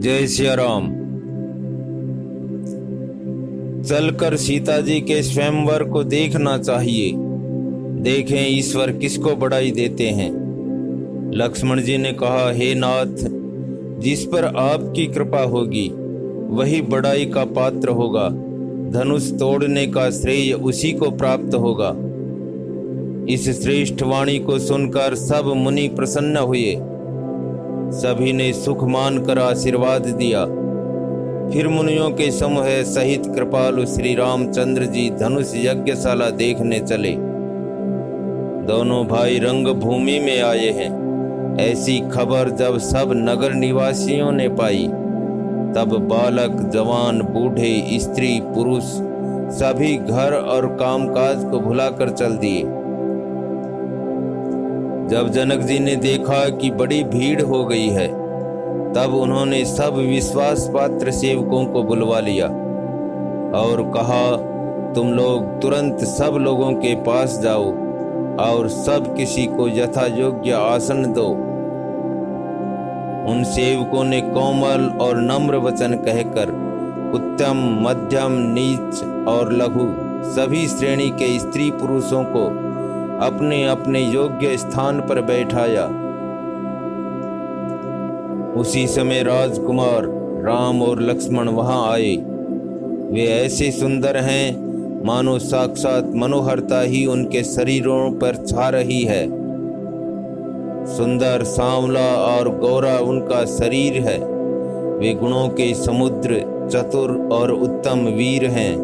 जय सिया राम। चलकर सीता जी के स्वयंवर को देखना चाहिए। देखें ईश्वर किसको बड़ाई देते हैं। लक्ष्मण जी ने कहा, हे नाथ, जिस पर आपकी कृपा होगी वही बड़ाई का पात्र होगा। धनुष तोड़ने का श्रेय उसी को प्राप्त होगा। इस श्रेष्ठ वाणी को सुनकर सब मुनि प्रसन्न हुए। सभी ने सुख मानकर आशीर्वाद दिया। फिर मुनियों के समूह सहित कृपालु श्री रामचंद्र जी धनुष यज्ञशाला देखने चले। दोनों भाई रंग भूमि में आए हैं। ऐसी खबर जब सब नगर निवासियों ने पाई, तब बालक, जवान, बूढ़े, स्त्री, पुरुष सभी घर और कामकाज को भुलाकर चल दिए। जब जनक जी ने देखा कि बड़ी भीड़ हो गई है, तब उन्होंने सब विश्वास पात्र सेवकों को बुलवा लिया और कहा, तुम लोग तुरंत सब लोगों के पास जाओ और सब किसी को यथा योग्य आसन दो। उन सेवकों ने कोमल और नम्र वचन कहकर उत्तम, मध्यम, नीच और लघु सभी श्रेणी के स्त्री पुरुषों को अपने अपने योग्य स्थान पर बैठाया। उसी समय राजकुमार राम और लक्ष्मण वहां आए। वे ऐसे सुंदर हैं मानो साक्षात मनोहरता ही उनके शरीरों पर छा रही है। सुंदर, सांवला और गोरा उनका शरीर है। वे गुणों के समुद्र, चतुर और उत्तम वीर हैं।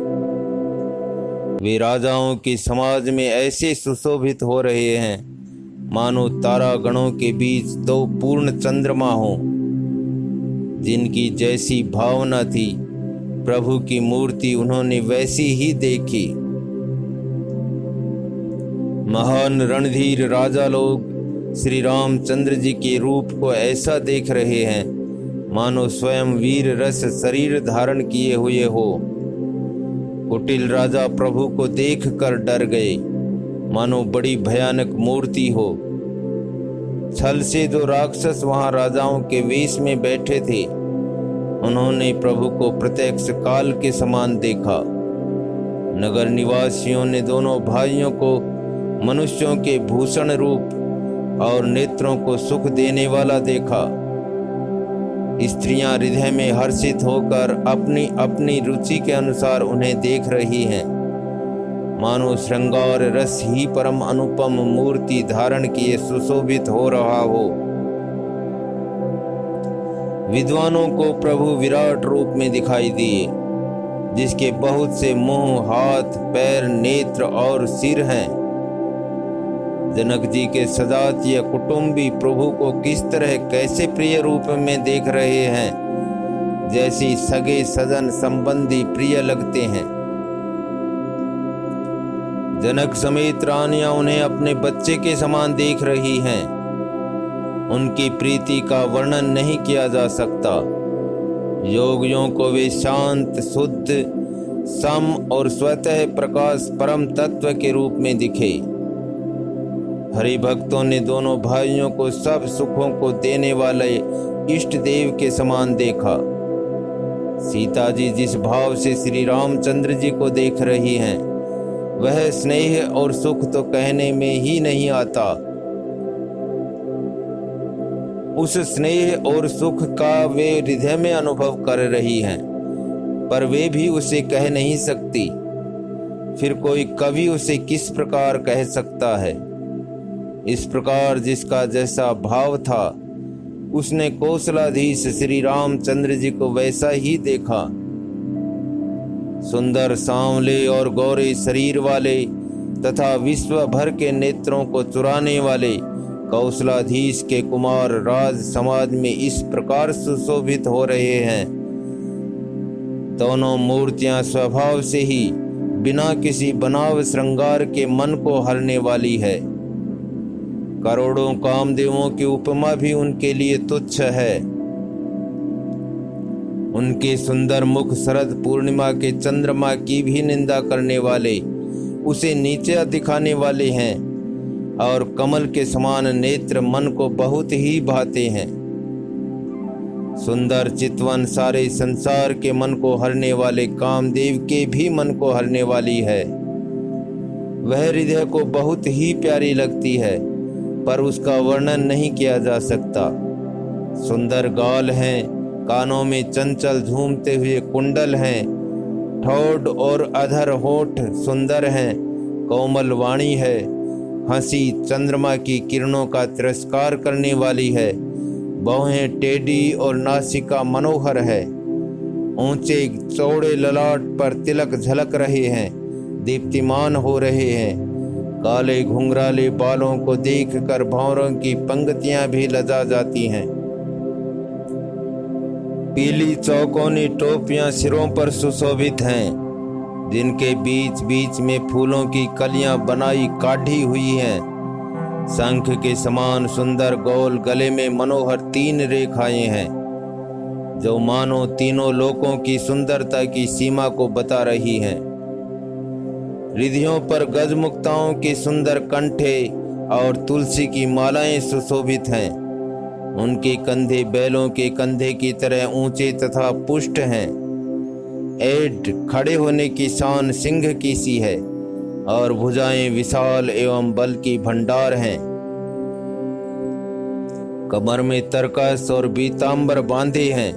वे राजाओं के समाज में ऐसे सुशोभित हो रहे हैं मानो तारा गणों के बीच दो पूर्ण चंद्रमा हों। जिनकी जैसी भावना थी, प्रभु की मूर्ति उन्होंने वैसी ही देखी। महान रणधीर राजा लोग श्री रामचंद्र जी के रूप को ऐसा देख रहे हैं मानो स्वयं वीर रस शरीर धारण किए हुए हो। कुटिल राजा प्रभु को देखकर डर गए, मानो बड़ी भयानक मूर्ति हो। छल से जो राक्षस वहां राजाओं के वेश में बैठे थे, उन्होंने प्रभु को प्रत्यक्ष काल के समान देखा। नगर निवासियों ने दोनों भाइयों को मनुष्यों के भूषण रूप और नेत्रों को सुख देने वाला देखा। स्त्रियां हृदय में हर्षित होकर अपनी अपनी रुचि के अनुसार उन्हें देख रही हैं, मानो श्रृंगार रस ही परम अनुपम मूर्ति धारण किए सुशोभित हो रहा हो। विद्वानों को प्रभु विराट रूप में दिखाई दिए, जिसके बहुत से मुंह, हाथ, पैर, नेत्र और सिर हैं। जनक जी के सजातीय कुटुंबी प्रभु को किस तरह कैसे प्रिय रूप में देख रहे हैं, जैसी सगे सजन संबंधी प्रिय लगते हैं। जनक समेत रानियां उन्हें अपने बच्चे के समान देख रही हैं। उनकी प्रीति का वर्णन नहीं किया जा सकता। योगियों को वे शांत, शुद्ध, सम और स्वतः प्रकाश परम तत्व के रूप में दिखे। हरि भक्तों ने दोनों भाइयों को सब सुखों को देने वाले इष्ट देव के समान देखा। सीता जी जिस भाव से श्री रामचंद्र जी को देख रही हैं, वह स्नेह और सुख तो कहने में ही नहीं आता। उस स्नेह और सुख का वे हृदय में अनुभव कर रही हैं, पर वे भी उसे कह नहीं सकती। फिर कोई कवि उसे किस प्रकार कह सकता है। इस प्रकार जिसका जैसा भाव था, उसने कौशलाधीश श्री रामचंद्र जी को वैसा ही देखा। सुंदर, सांवले और गोरे शरीर वाले तथा विश्व भर के नेत्रों को चुराने वाले कौशलाधीश के कुमार राज समाज में इस प्रकार सुशोभित हो रहे हैं। दोनों मूर्तियां स्वभाव से ही बिना किसी बनाव श्रृंगार के मन को हरने वाली है। करोड़ों कामदेवों की उपमा भी उनके लिए तुच्छ है। उनके सुंदर मुख शरद पूर्णिमा के चंद्रमा की भी निंदा करने वाले, उसे नीचा दिखाने वाले हैं, और कमल के समान नेत्र मन को बहुत ही भाते हैं। सुंदर चितवन सारे संसार के मन को हरने वाले कामदेव के भी मन को हरने वाली है। वह हृदय को बहुत ही प्यारी लगती है, पर उसका वर्णन नहीं किया जा सकता। सुंदर गाल हैं, कानों में चंचल झूमते हुए कुंडल हैं, ठोड़ और अधर होठ सुंदर हैं, कोमल वाणी है, हंसी चंद्रमा की किरणों का तिरस्कार करने वाली है, बाहें टेढ़ी और नासिका मनोहर है, ऊंचे चौड़े ललाट पर तिलक झलक रहे हैं, दीप्तिमान हो रहे हैं। काले घुंघराले बालों को देखकर भंवरों की पंक्तियां भी लजा जाती हैं। पीली चौकोनी टोपियां सिरों पर सुशोभित हैं, जिनके बीच बीच में फूलों की कलियां बनाई काढ़ी हुई हैं। शंख के समान सुंदर गोल गले में मनोहर 3 रेखाएं हैं, जो मानो तीनों लोकों की सुंदरता की सीमा को बता रही हैं। रिधियों पर गजमुक्ताओं के सुंदर कंठे और तुलसी की मालाएं सुशोभित हैं। उनके कंधे बैलों के कंधे की तरह ऊंचे तथा पुष्ट हैं। ऐड खड़े होने की शान सिंह की सी है और भुजाएं विशाल एवं बल की भंडार हैं। कमर में तरकस और पीतांबर बांधे हैं।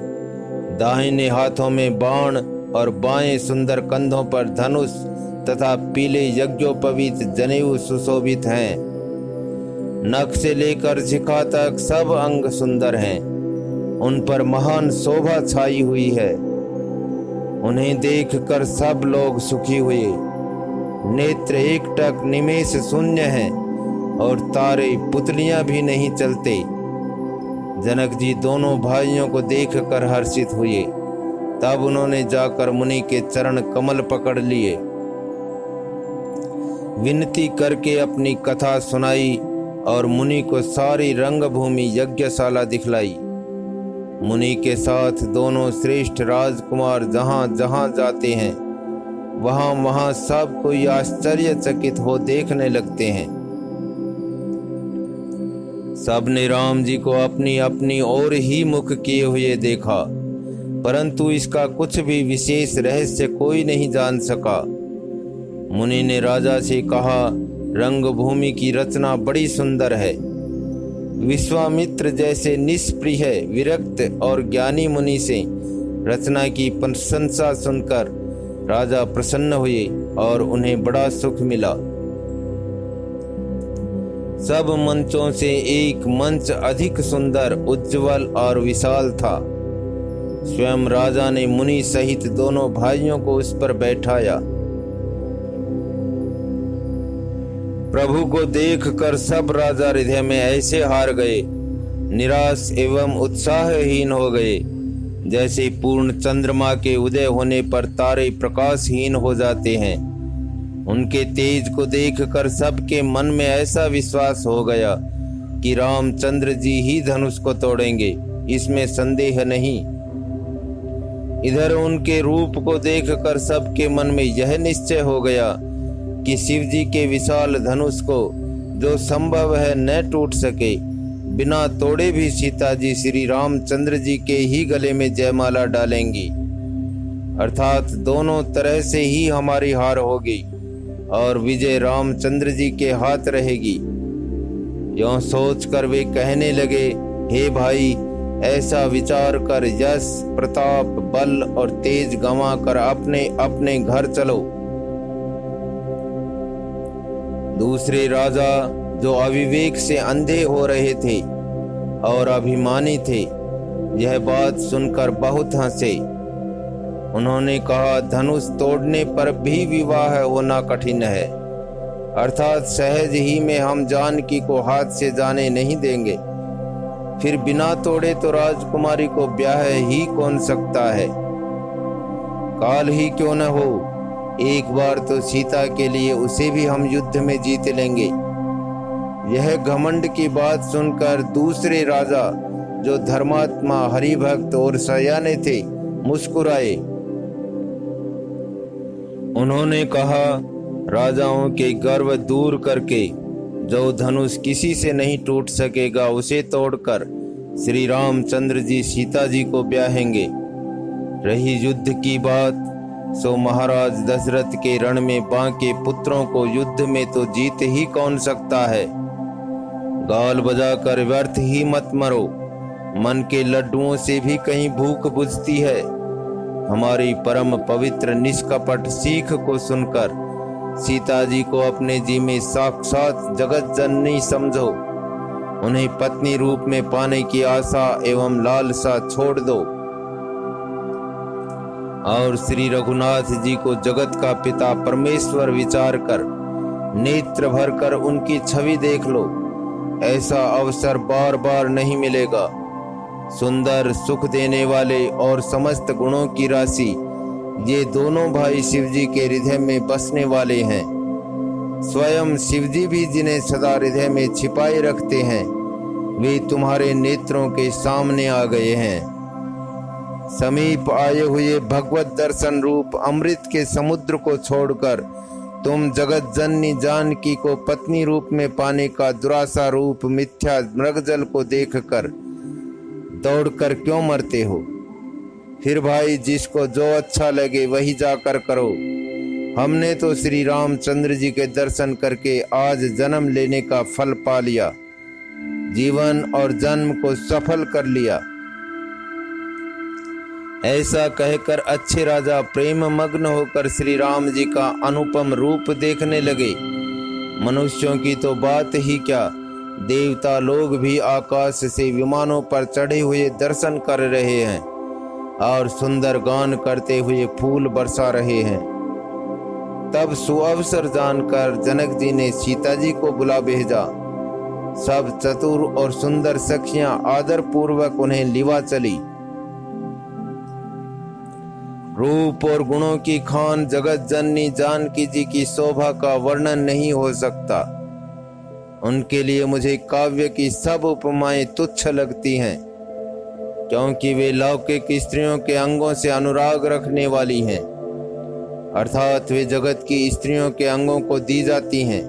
दाहिने हाथों में बाण और बाएं सुंदर कंधों पर धनुष तथा पीले यज्ञोपवीत जनेऊ सुशोभित हैं। नख से लेकर शिखा तक सब अंग सुंदर हैं। उन पर महान शोभा छाई हुई है। उन्हें देखकर सब लोग सुखी हुए। नेत्र एकटक निमेष शून्य हैं और तारे पुतलियां भी नहीं चलते। जनक जी दोनों भाइयों को देखकर हर्षित हुए। तब उन्होंने जाकर मुनि के चरण कमल पकड़ लिए, विनती करके अपनी कथा सुनाई और मुनि को सारी रंगभूमि यज्ञशाला दिखलाई। मुनि के साथ दोनों श्रेष्ठ राजकुमार जहां जहां जाते हैं, वहां वहां सब कोई आश्चर्यचकित हो देखने लगते हैं। सबने राम जी को अपनी अपनी ओर ही मुख किए हुए देखा, परंतु इसका कुछ भी विशेष रहस्य कोई नहीं जान सका। मुनि ने राजा से कहा, रंगभूमि की रचना बड़ी सुंदर है। विश्वामित्र जैसे निष्प्रिय विरक्त और ज्ञानी मुनि से रचना की प्रशंसा सुनकर राजा प्रसन्न हुए और उन्हें बड़ा सुख मिला। सब मंचों से एक मंच अधिक सुंदर, उज्जवल और विशाल था। स्वयं राजा ने मुनि सहित दोनों भाइयों को उस पर बैठाया। प्रभु को देखकर सब राजा हृदय में ऐसे हार गए, निराश एवं उत्साहहीन हो गए, जैसे पूर्ण चंद्रमा के उदय होने पर तारे प्रकाशहीन हो जाते हैं। उनके तेज को देखकर सबके मन में ऐसा विश्वास हो गया कि रामचंद्र जी ही धनुष को तोड़ेंगे, इसमें संदेह नहीं। इधर उनके रूप को देखकर सबके मन में यह निश्चय हो गया कि शिव जी के विशाल धनुष को जो संभव है न टूट सके, बिना तोड़े भी सीता जी श्री रामचंद्र जी के ही गले में जयमाला डालेंगी, अर्थात दोनों तरह से ही हमारी हार होगी और विजय रामचंद्र जी के हाथ रहेगी। यों सोचकर वे कहने लगे, हे भाई, ऐसा विचार कर यश, प्रताप, बल और तेज गंवा कर अपने अपने घर चलो। दूसरे राजा जो अविवेक से अंधे हो रहे थे और अभिमानी थे, यह बात सुनकर बहुत हंसे। उन्होंने कहा, धनुष तोड़ने पर भी विवाह होना कठिन है, अर्थात सहज ही में हम जानकी को हाथ से जाने नहीं देंगे। फिर बिना तोड़े तो राजकुमारी को ब्याह ही कौन सकता है? काल ही क्यों न हो, एक बार तो सीता के लिए उसे भी हम युद्ध में जीत लेंगे। यह घमंड की बात सुनकर दूसरे राजा जो धर्मात्मा, हरिभक्त और सयाने थे, मुस्कुराए। उन्होंने कहा, राजाओं के गर्व दूर करके जो धनुष किसी से नहीं टूट सकेगा, उसे तोड़कर श्री रामचंद्र जी सीता जी को ब्याहेंगे। रही युद्ध की बात, सो महाराज दशरथ के रण में बांके पुत्रों को युद्ध में तो जीत ही कौन सकता है। गाल बजाकर व्यर्थ ही मत मरो, मन के लड्डुओं से भी कहीं भूख बुझती है। हमारी परम पवित्र निष्कपट सीख को सुनकर सीता जी को अपने जी में साक्षात जगत जननी समझो। उन्हें पत्नी रूप में पाने की आशा एवं लालसा छोड़ दो और श्री रघुनाथ जी को जगत का पिता परमेश्वर विचार कर नेत्र भर कर उनकी छवि देख लो। ऐसा अवसर बार बार नहीं मिलेगा। सुंदर, सुख देने वाले और समस्त गुणों की राशि ये दोनों भाई शिव जी के हृदय में बसने वाले हैं। स्वयं शिव जी भी जिन्हें सदा हृदय में छिपाए रखते हैं, वे तुम्हारे नेत्रों के सामने आ गए हैं। समीप आए हुए भगवत दर्शन रूप अमृत के समुद्र को छोड़कर तुम जगत जननी जानकी को पत्नी रूप में पाने का दुरासा रूप मिथ्या मृगजल को देखकर दौड़कर क्यों मरते हो। फिर भाई, जिसको जो अच्छा लगे वही जाकर करो। हमने तो श्री रामचंद्र जी के दर्शन करके आज जन्म लेने का फल पा लिया, जीवन और जन्म को सफल कर लिया। ऐसा कहकर अच्छे राजा प्रेम मग्न होकर श्री राम जी का अनुपम रूप देखने लगे। मनुष्यों की तो बात ही क्या, देवता लोग भी आकाश से विमानों पर चढ़े हुए दर्शन कर रहे हैं और सुंदर गान करते हुए फूल बरसा रहे हैं। तब सुअवसर जानकर जनक जी ने सीता जी को बुला भेजा। सब चतुर और सुंदर सखियां आदर पूर्वक उन्हें लिवा चली। रूप और गुणों की खान जगत जननी जानकी जी की शोभा का वर्णन नहीं हो सकता। उनके लिए मुझे काव्य की सब उपमाएं तुच्छ लगती हैं, क्योंकि वे लौकिक स्त्रियों के अंगों से अनुराग रखने वाली हैं, अर्थात वे जगत की स्त्रियों के अंगों को दी जाती हैं।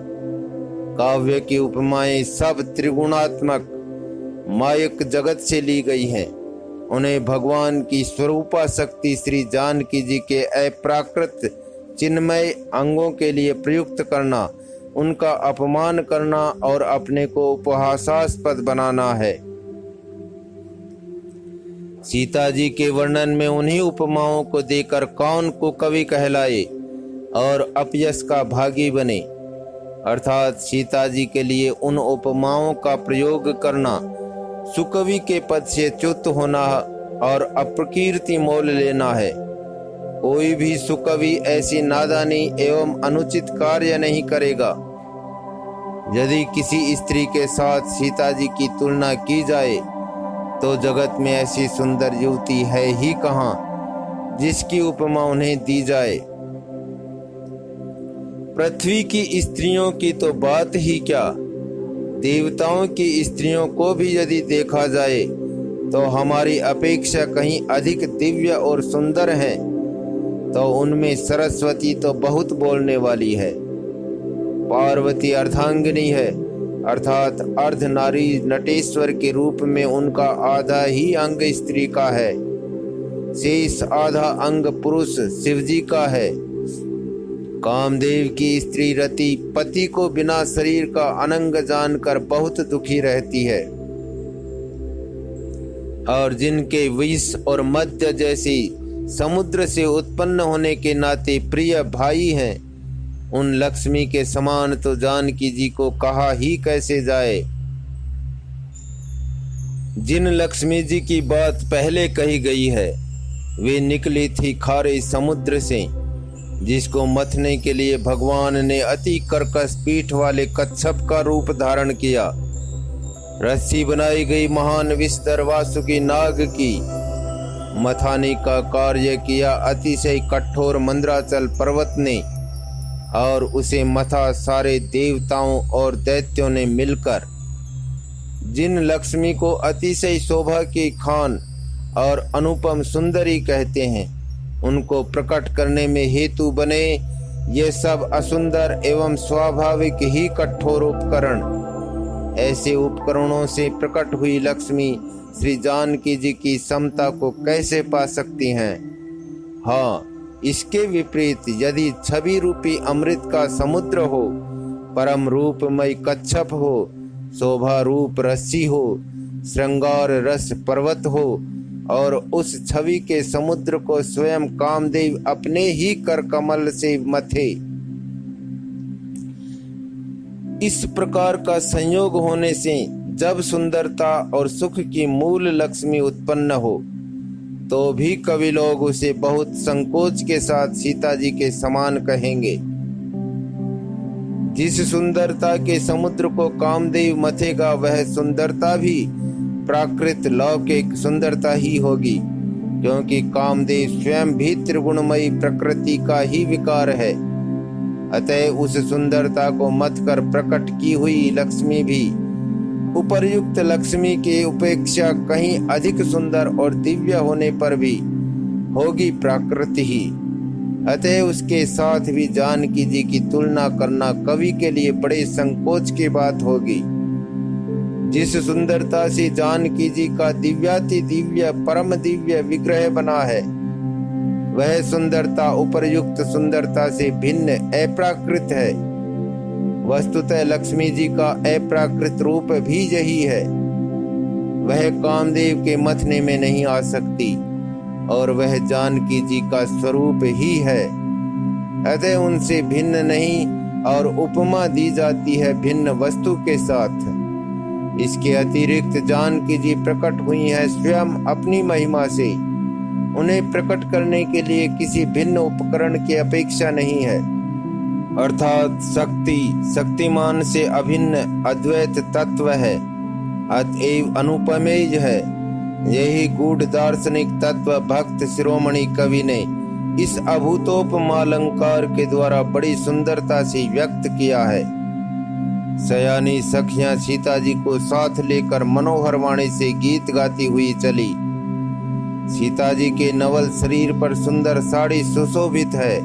काव्य की उपमाएं सब त्रिगुणात्मक मायक जगत से ली गई हैं। उन्हें भगवान की स्वरूपा शक्ति श्री जानकी जी के अप्राकृत चिन्मय अंगों के लिए प्रयुक्त करना, उनका अपमान करना और अपने को उपहासास्पद बनाना है। सीता जी के वर्णन में उन्हीं उपमाओं को देकर कौन को कवि कहलाए और अपयश का भागी बने, अर्थात सीता जी के लिए उन उपमाओं का प्रयोग करना सुकवि के पद से च्युत होना और अप्रकीर्ति मोल लेना है। कोई भी सुकवि ऐसी नादानी एवं अनुचित कार्य नहीं करेगा। यदि किसी स्त्री के साथ सीता जी की तुलना की जाए तो जगत में ऐसी सुंदर युवती है ही कहाँ जिसकी उपमा उन्हें दी जाए। पृथ्वी की स्त्रियों की तो बात ही क्या, देवताओं की स्त्रियों को भी यदि देखा जाए तो हमारी अपेक्षा कहीं अधिक दिव्य और सुंदर हैं, तो उनमें सरस्वती तो बहुत बोलने वाली है। पार्वती अर्धांगिनी है, अर्थात अर्ध नारी नटेश्वर के रूप में उनका आधा ही अंग स्त्री का है, शेष आधा अंग पुरुष शिवजी का है। कामदेव की स्त्री रति पति को बिना शरीर का अनंग जानकर बहुत दुखी रहती है, और जिनके विष और मध्य जैसी समुद्र से उत्पन्न होने के नाते प्रिय भाई हैं, उन लक्ष्मी के समान तो जानकी जी को कहा ही कैसे जाए। जिन लक्ष्मी जी की बात पहले कही गई है वे निकली थी खारे समुद्र से, जिसको मथने के लिए भगवान ने अति कर्कश पीठ वाले कच्छप का रूप धारण किया। रस्सी बनाई गई महान विषधर वासुकी नाग की मथाने का कार्य किया अतिशय कठोर मंद्राचल पर्वत ने, और उसे मथा सारे देवताओं और दैत्यों ने मिलकर। जिन लक्ष्मी को अतिशय शोभा की खान और अनुपम सुंदरी कहते हैं, उनको प्रकट करने में हेतु बने ये सब असुंदर एवं स्वाभाविक ही कठोर उपकरण ऐसे उपकरणों से प्रकट हुई लक्ष्मी श्री जानकी जी की समता को कैसे पा सकती हैं? हाँ, इसके विपरीत यदि छवि रूपी अमृत का समुद्र हो, परम रूपमय कच्छप हो, शोभा रूप रस्सी हो, श्रृंगार रस पर्वत हो और उस छवि के समुद्र को स्वयं कामदेव अपने ही कर कमल से मथे, इस प्रकार का संयोग होने से जब सुंदरता और सुख की मूल लक्ष्मी उत्पन्न हो तो भी कवि लोग उसे बहुत संकोच के साथ सीता जी के समान कहेंगे। जिस सुंदरता के समुद्र को कामदेव मथेगा वह सुंदरता भी प्राकृत लौकिक सुंदरता ही होगी, क्योंकि कामदेव स्वयं भी त्रिगुणमयी प्रकृति का ही विकार है। अतः उस सुंदरता को मत कर प्रकट की हुई लक्ष्मी भी उपर्युक्त लक्ष्मी की उपेक्षा कहीं अधिक सुंदर और दिव्य होने पर भी होगी प्राकृत ही। अतः उसके साथ भी जानकी जी की तुलना करना कवि के लिए बड़े संकोच की बात होगी। जिस सुंदरता से जानकी जी का दिव्याति दिव्य परम दिव्य विग्रह बना है, वह सुंदरता उपर्युक्त सुंदरता से भिन्न अप्राकृत है। वस्तुतः लक्ष्मी जी का अप्राकृत रूप भी यही है। वह कामदेव के मथने में नहीं आ सकती और वह जानकी जी का स्वरूप ही है। अतः उनसे भिन्न नहीं और उपमा दी जाती है भिन्न वस्तु के साथ। इसके अतिरिक्त जानकी जी प्रकट हुई है स्वयं अपनी महिमा से। उन्हें प्रकट करने के लिए किसी भिन्न उपकरण की अपेक्षा नहीं है, अर्थात शक्ति शक्तिमान से अभिन्न अद्वैत तत्व है, अतएव अनुपमेय है। यही गूढ़ दार्शनिक तत्व भक्त शिरोमणि कवि ने इस अभूतोपमालंकार के द्वारा बड़ी सुंदरता से व्यक्त किया है। सयानी सखियां सीता जी को साथ लेकर मनोहर वाणी से गीत गाती हुई चली। सीता जी के नवल शरीर पर सुंदर साड़ी सुशोभित है।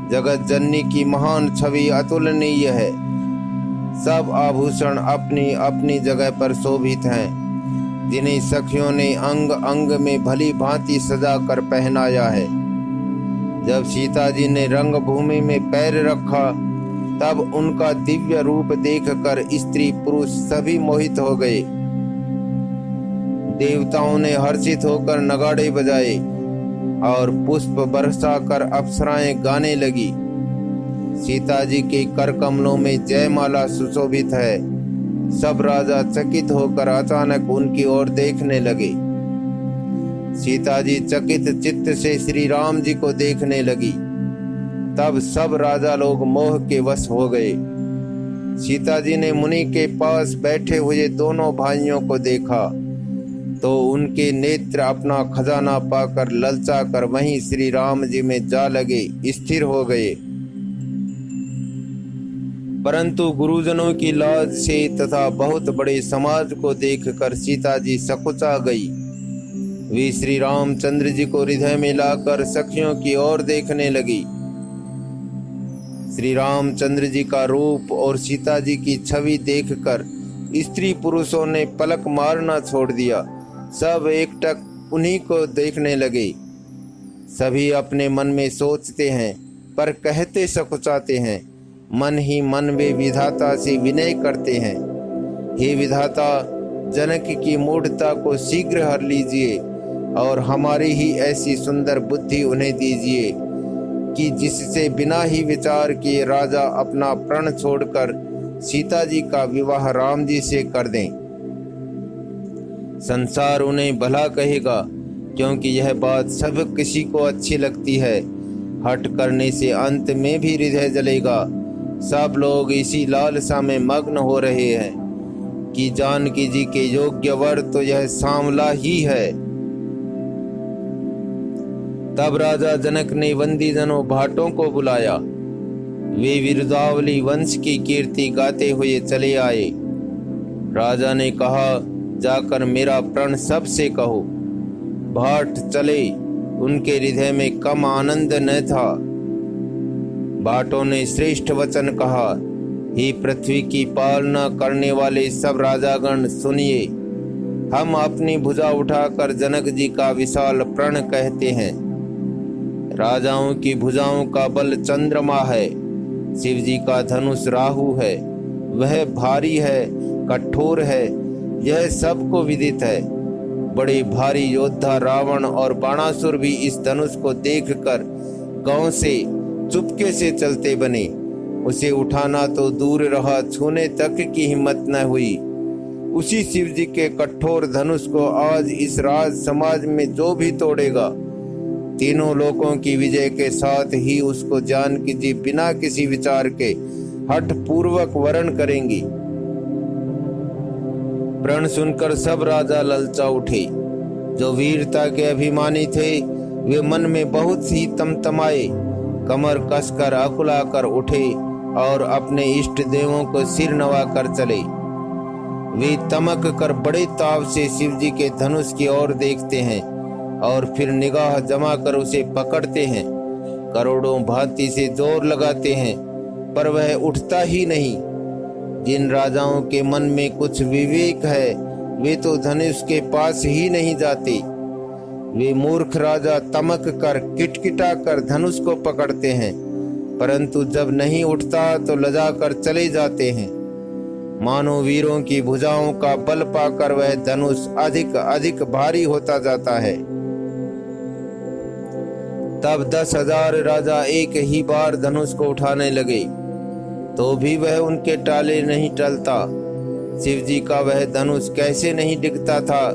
जगत जननी की महान छवि अतुलनीय है। सब आभूषण अपनी अपनी जगह पर शोभित हैं, जिन्हें सखियों ने अंग अंग में भली भांति सजा कर पहनाया है। जब सीता जी ने रंग भूमि में पैर रखा तब उनका दिव्य रूप देखकर स्त्री पुरुष सभी मोहित हो गए। देवताओं ने हर्षित होकर नगाड़े बजाए और पुष्प बरसाकर अप्सराएं गाने लगी। सीता जी के कर कमलों में जयमाला सुशोभित है। सब राजा चकित होकर अचानक उनकी ओर देखने लगे। सीता जी चकित चित्त से श्री राम जी को देखने लगी। तब सब राजा लोग मोह के वश हो गए। सीता जी ने मुनि के पास बैठे हुए दोनों भाइयों को देखा तो उनके नेत्र अपना खजाना पाकर ललचा कर वहीं श्री राम जी में जा लगे, स्थिर हो गए। परंतु गुरुजनों की लाज से तथा बहुत बड़े समाज को देखकर सीता जी सकुचा गई। वे श्री रामचंद्र जी को हृदय में लाकर सखियों की ओर देखने लगी। श्री रामचंद्र जी का रूप और सीता जी की छवि देखकर स्त्री पुरुषों ने पलक मारना छोड़ दिया। सब एकटक उन्हीं को देखने लगे। सभी अपने मन में सोचते हैं पर कहते सकुचाते हैं। मन ही मन वे विधाता से विनय करते हैं, हे विधाता, जनक की मूढ़ता को शीघ्र हर लीजिए और हमारी ही ऐसी सुंदर बुद्धि उन्हें दीजिए कि जिससे बिना ही विचार किए राजा अपना प्रण छोड़कर सीता जी का विवाह राम जी से कर दें। संसार उन्हें भला कहेगा, क्योंकि यह बात सब किसी को अच्छी लगती है। हट करने से अंत में भी हृदय जलेगा। सब लोग इसी लालसा में मग्न हो रहे हैं कि जानकी जी के योग्य वर तो यह सांवला ही है। तब राजा जनक ने बंदीजनों भाटों को बुलाया। वे विरुदावली वंश की कीर्ति गाते हुए चले आए। राजा ने कहा, जाकर मेरा प्रण सबसे कहो। भाट चले। उनके हृदय में कम आनंद न था। भाटों ने श्रेष्ठ वचन कहा, हे पृथ्वी की पालना करने वाले सब राजागण सुनिए, हम अपनी भुजा उठाकर जनक जी का विशाल प्रण कहते हैं। राजाओं की भुजाओं का बल चंद्रमा है, शिव जी का धनुष राहु है, वह भारी है, कठोर है, यह सबको विदित है। बड़े भारी योद्धा रावण और बाणासुर भी इस धनुष को देखकर गांव से चुपके से चलते बने। उसे उठाना तो दूर रहा, छूने तक की हिम्मत न हुई। उसी शिव जी के कठोर धनुष को आज इस राज समाज में जो भी तोड़ेगा, तीनों लोकों की विजय के साथ ही उसको जानकी जी बिना किसी विचार के हठ पूर्वक वरण करेंगी। प्रण सुनकर सब राजा ललचा उठे। जो वीरता के अभिमानी थे वे मन में बहुत ही तमतमाए, कमर कसकर अकुलाकर उठे और अपने इष्ट देवों को सिर नवा कर चले। वे तमक कर बड़े ताव से शिव जी के धनुष की ओर देखते हैं और फिर निगाह जमा कर उसे पकड़ते हैं। करोड़ों भांति से जोर लगाते हैं पर वह उठता ही नहीं। जिन राजाओं के मन में कुछ विवेक है वे तो धनुष के पास ही नहीं जाते। वे मूर्ख राजा तमक कर किटकिटा कर धनुष को पकड़ते हैं, परंतु जब नहीं उठता तो लजा कर चले जाते हैं। मानो वीरों की भुजाओं का बल पाकर वह धनुष अधिक अधिक भारी होता जाता है। तब 10,000 राजा एक ही बार धनुष को उठाने लगे तो भी वह उनके टाले नहीं टलता। शिव जी का वह धनुष कैसे नहीं डिगता था,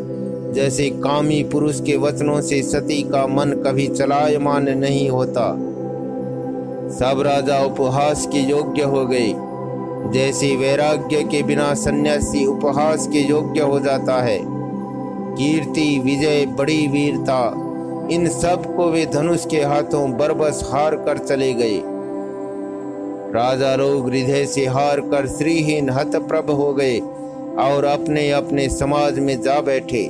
जैसे कामी पुरुष के वचनों से सती का मन कभी चलायमान नहीं होता। सब राजा उपहास के योग्य हो गए, जैसे वैराग्य के बिना सन्यासी उपहास के योग्य हो जाता है। कीर्ति, विजय, बड़ी वीरता, इन सब को वे धनुष के हाथों बरबस हार कर चले गए। राजा लोग हृदय से हार कर श्रीहीन हतप्रभ हो गए और अपने अपने समाज में जा बैठे।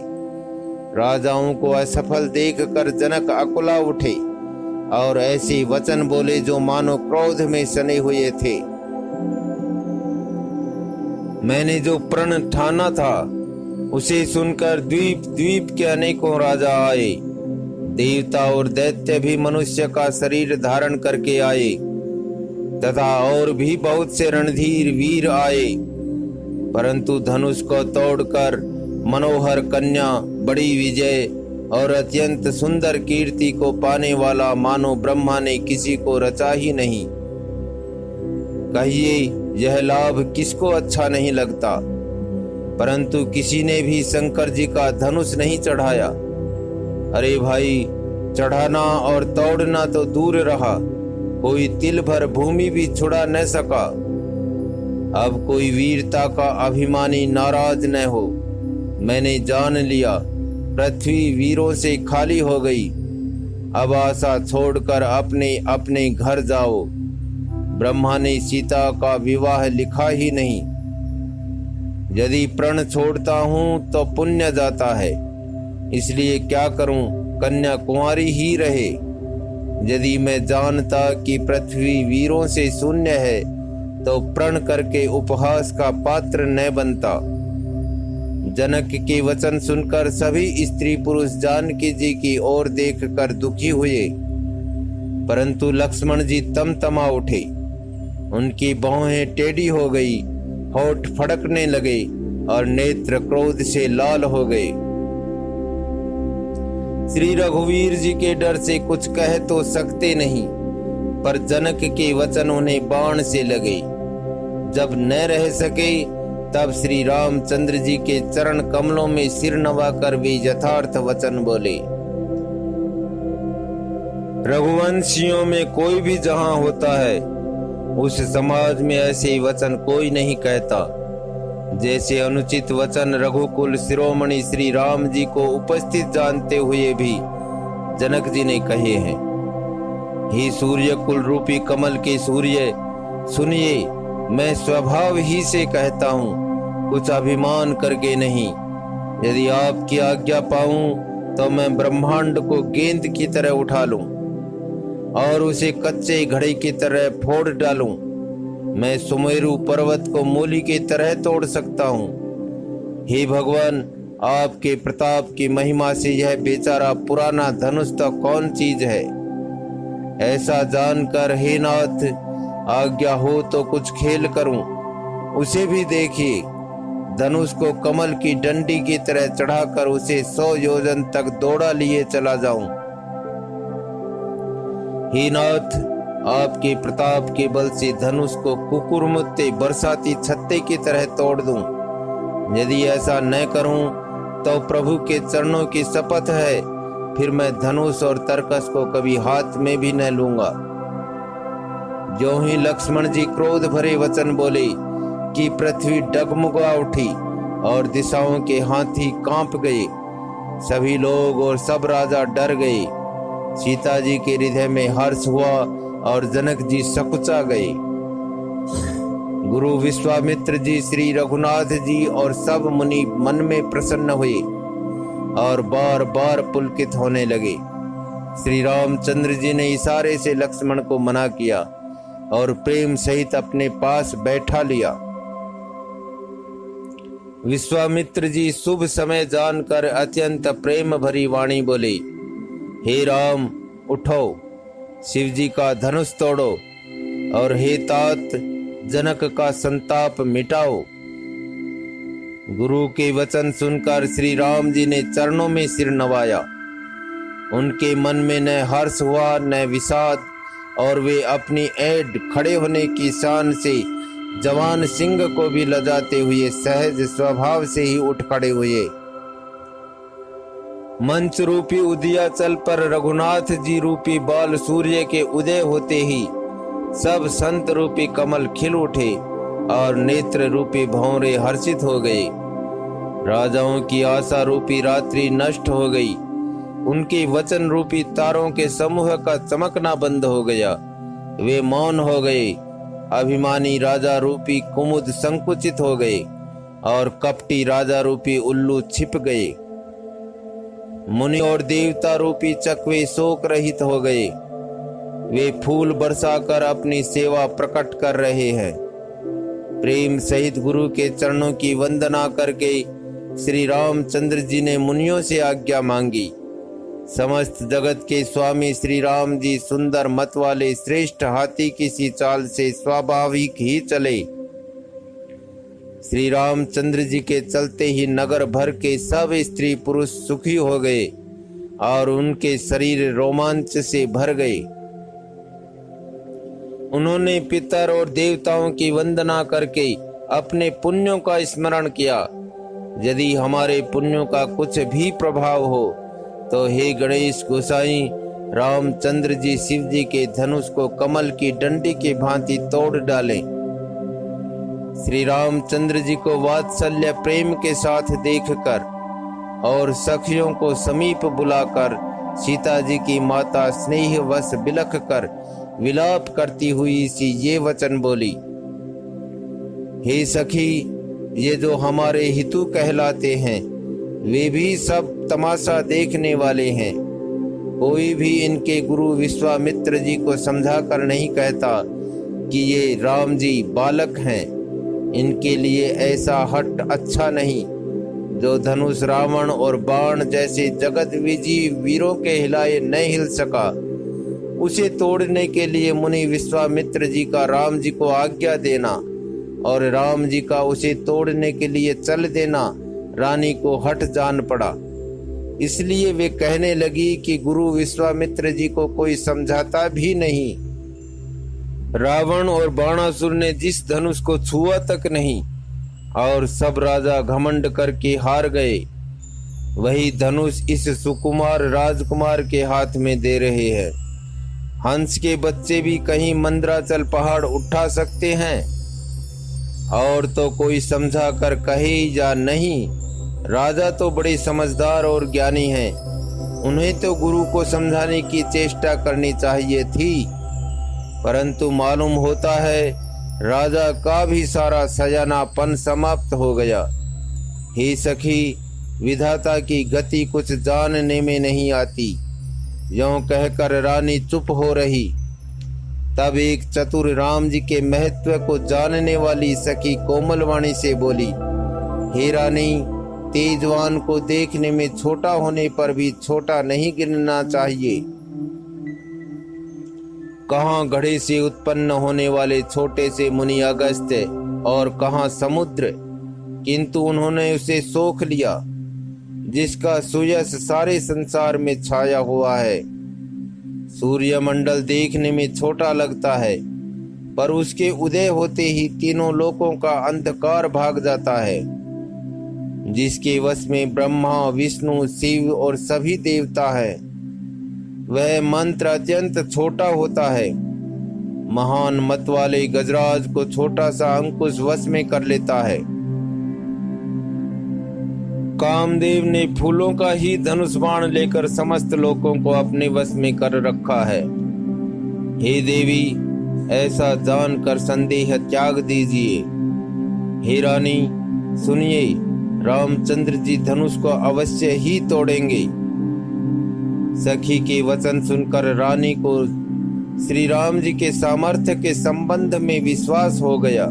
राजाओं को असफल देखकर जनक अकुला उठे और ऐसे वचन बोले जो मानो क्रोध में सने हुए थे। मैंने जो प्रण ठाना था उसे सुनकर द्वीप द्वीप के अनेकों राजा आए। देवता और दैत्य भी मनुष्य का शरीर धारण करके आए तथा और भी बहुत से रणधीर वीर आए, परंतु धनुष को तोड़कर मनोहर कन्या, बड़ी विजय और अत्यंत सुंदर कीर्ति को पाने वाला मानो ब्रह्मा ने किसी को रचा ही नहीं। कहिए यह लाभ किसको अच्छा नहीं लगता, परंतु किसी ने भी शंकर जी का धनुष नहीं चढ़ाया। अरे भाई, चढ़ाना और तोड़ना तो दूर रहा, कोई तिल भर भूमि भी छुड़ा न सका। अब कोई वीरता का अभिमानी नाराज न हो। मैंने जान लिया पृथ्वी वीरों से खाली हो गई। अब आशा छोड़कर अपने अपने घर जाओ। ब्रह्मा ने सीता का विवाह लिखा ही नहीं। यदि प्रण छोड़ता हूँ तो पुण्य जाता है, इसलिए क्या करूं, कन्या कुंवारी ही रहे। यदि मैं जानता कि पृथ्वी वीरों से शून्य है तो प्रण करके उपहास का पात्र न बनता। जनक के वचन सुनकर सभी स्त्री पुरुष जानकी जी की ओर देखकर दुखी हुए, परंतु लक्ष्मण जी तमतमा उठे। उनकी बाहें टेढ़ी हो गई, होठ फड़कने लगे और नेत्र क्रोध से लाल हो गए। श्री रघुवीर जी के डर से कुछ कह तो सकते नहीं, पर जनक के वचन उन्हें बाण से लगे। जब न रह सके तब श्री रामचंद्र जी के चरण कमलों में सिर नवाकर भी यथार्थ वचन बोले। रघुवंशियों में कोई भी जहां होता है उस समाज में ऐसे वचन कोई नहीं कहता। जैसे अनुचित वचन रघुकुल शिरोमणि श्री राम जी को उपस्थित जानते हुए भी जनक जी ने कहे हैं। हे सूर्य कुल रूपी कमल के सूर्य, सुनिए, मैं स्वभाव ही से कहता हूँ, कुछ अभिमान करके नहीं। यदि आपकी आज्ञा पाऊं तो मैं ब्रह्मांड को गेंद की तरह उठा लूं और उसे कच्चे घड़े की तरह फोड़ डालूं। मैं सुमेरु पर्वत को मूली की तरह तोड़ सकता हूँ। हे भगवान, आपके प्रताप की महिमा से यह बेचारा पुराना धनुष तो कौन चीज है। ऐसा जानकर हे नाथ, आज्ञा हो तो कुछ खेल करूं। उसे भी देखिए, धनुष को कमल की डंडी की तरह चढ़ाकर उसे 100 योजन तक दौड़ा लिए चला जाऊं। हे नाथ, आपके प्रताप के बल से धनुष को कुकुरमुत्ते बरसाती छत्ते की तरह तोड़ दूं। यदि ऐसा न करूं तो प्रभु के चरणों की शपथ है, फिर मैं धनुष और तरकस को कभी हाथ में भी न लूंगा। ज्यों ही लक्ष्मण जी क्रोध भरे वचन बोले कि पृथ्वी डगमगा उठी और दिशाओं के हाथी कांप गए। सभी लोग और सब राजा डर गए। सीता जी के हृदय में हर्ष हुआ और जनक जी सकुचा गए। गुरु विश्वामित्र जी, श्री रघुनाथ जी और सब मुनि मन में प्रसन्न हुए और बार बार पुलकित होने लगे। श्री रामचंद्र जी ने इशारे से लक्ष्मण को मना किया और प्रेम सहित अपने पास बैठा लिया। विश्वामित्र जी शुभ समय जानकर अत्यंत प्रेम भरी वाणी बोले, हे राम, उठो, शिव जी का धनुष तोड़ो और हे तात, जनक का संताप मिटाओ। गुरु के वचन सुनकर श्री राम जी ने चरणों में सिर नवाया। उनके मन में न हर्ष हुआ न विषाद, और वे अपनी ऐड खड़े होने की शान से जवान सिंह को भी लजाते हुए सहज स्वभाव से ही उठ खड़े हुए। मंच रूपी उदयाचल पर रघुनाथ जी रूपी बाल सूर्य के उदय होते ही सब संत रूपी कमल खिल उठे और नेत्र रूपी भंवरे हर्षित हो गए। राजाओं की आशा रूपी रात्रि नष्ट हो गई। उनके वचन रूपी तारों के समूह का चमकना बंद हो गया। वे मौन हो गए। अभिमानी राजा रूपी कुमुद संकुचित हो गए और कपटी राजा रूपी उल्लू छिप गए। मुनि और देवता रूपी चकवे शोक रहित हो गए। वे फूल बरसाकर अपनी सेवा प्रकट कर रहे हैं। प्रेम सहित गुरु के चरणों की वंदना करके श्री रामचंद्र जी ने मुनियों से आज्ञा मांगी। समस्त जगत के स्वामी श्री राम जी सुंदर मत वाले श्रेष्ठ हाथी की सी चाल से स्वाभाविक ही चले। श्री रामचंद्र जी के चलते ही नगर भर के सब स्त्री पुरुष सुखी हो गए और उनके शरीर रोमांच से भर गए। उन्होंने पितर और देवताओं की वंदना करके अपने पुण्यों का स्मरण किया। यदि हमारे पुण्यों का कुछ भी प्रभाव हो तो हे गणेश गोसाई, रामचंद्र जी शिव जी के धनुष को कमल की डंडी की भांति तोड़ डालें। श्री रामचंद्र जी को वात्सल्य प्रेम के साथ देखकर और सखियों को समीप बुलाकर सीता जी की माता स्नेह वश बिलख कर विलाप करती हुई सी ये वचन बोली, हे सखी, ये जो हमारे हितु कहलाते हैं वे भी सब तमाशा देखने वाले हैं। कोई भी इनके गुरु विश्वामित्र जी को समझाकर नहीं कहता कि ये राम जी बालक हैं। इनके लिए ऐसा हट अच्छा नहीं। जो धनुष रावण और बाण जैसे जगत विजयी वीरों के हिलाए न हिल सका, उसे तोड़ने के लिए मुनि विश्वामित्र जी का राम जी को आज्ञा देना और राम जी का उसे तोड़ने के लिए चल देना रानी को हट जान पड़ा। इसलिए वे कहने लगी कि गुरु विश्वामित्र जी को कोई समझाता भी नहीं। रावण और बाणासुर ने जिस धनुष को छुआ तक नहीं और सब राजा घमंड करके हार गए, वही धनुष इस सुकुमार राजकुमार के हाथ में दे रहे हैं। हंस के बच्चे भी कहीं मंदराचल पहाड़ उठा सकते हैं, और तो कोई समझा कर कहे या नहीं। राजा तो बड़े समझदार और ज्ञानी हैं, उन्हें तो गुरु को समझाने की चेष्टा करनी चाहिए थी, परंतु मालूम होता है राजा का भी सारा सयानापन समाप्त हो गया। हे सखी, विधाता की गति कुछ जानने में नहीं आती। यों कहकर रानी चुप हो रही। तब एक चतुर राम जी के महत्व को जानने वाली सखी कोमल वाणी से बोली, हे रानी, तेजवान को देखने में छोटा होने पर भी छोटा नहीं गिनना चाहिए। कहाँ घड़े से उत्पन्न होने वाले छोटे से मुनि अगस्त्य और कहाँ समुद्र, किंतु उन्होंने उसे सोख लिया जिसका सुयश सारे संसार में छाया हुआ है। सूर्यमंडल देखने में छोटा लगता है, पर उसके उदय होते ही तीनों लोकों का अंधकार भाग जाता है। जिसके वश में ब्रह्मा, विष्णु, शिव और सभी देवता हैं, वह मंत्र अत्यंत छोटा होता है। महान मत वाले गजराज को छोटा सा अंकुश वश में कर लेता है। कामदेव ने फूलों का ही धनुष बाण लेकर समस्त लोगों को अपने वश में कर रखा है। हे देवी, ऐसा जानकर संदेह त्याग दीजिए। हे रानी, सुनिए, रामचंद्र जी धनुष को अवश्य ही तोड़ेंगे। सखी के वचन सुनकर रानी को श्री राम जी के सामर्थ्य के संबंध में विश्वास हो गया।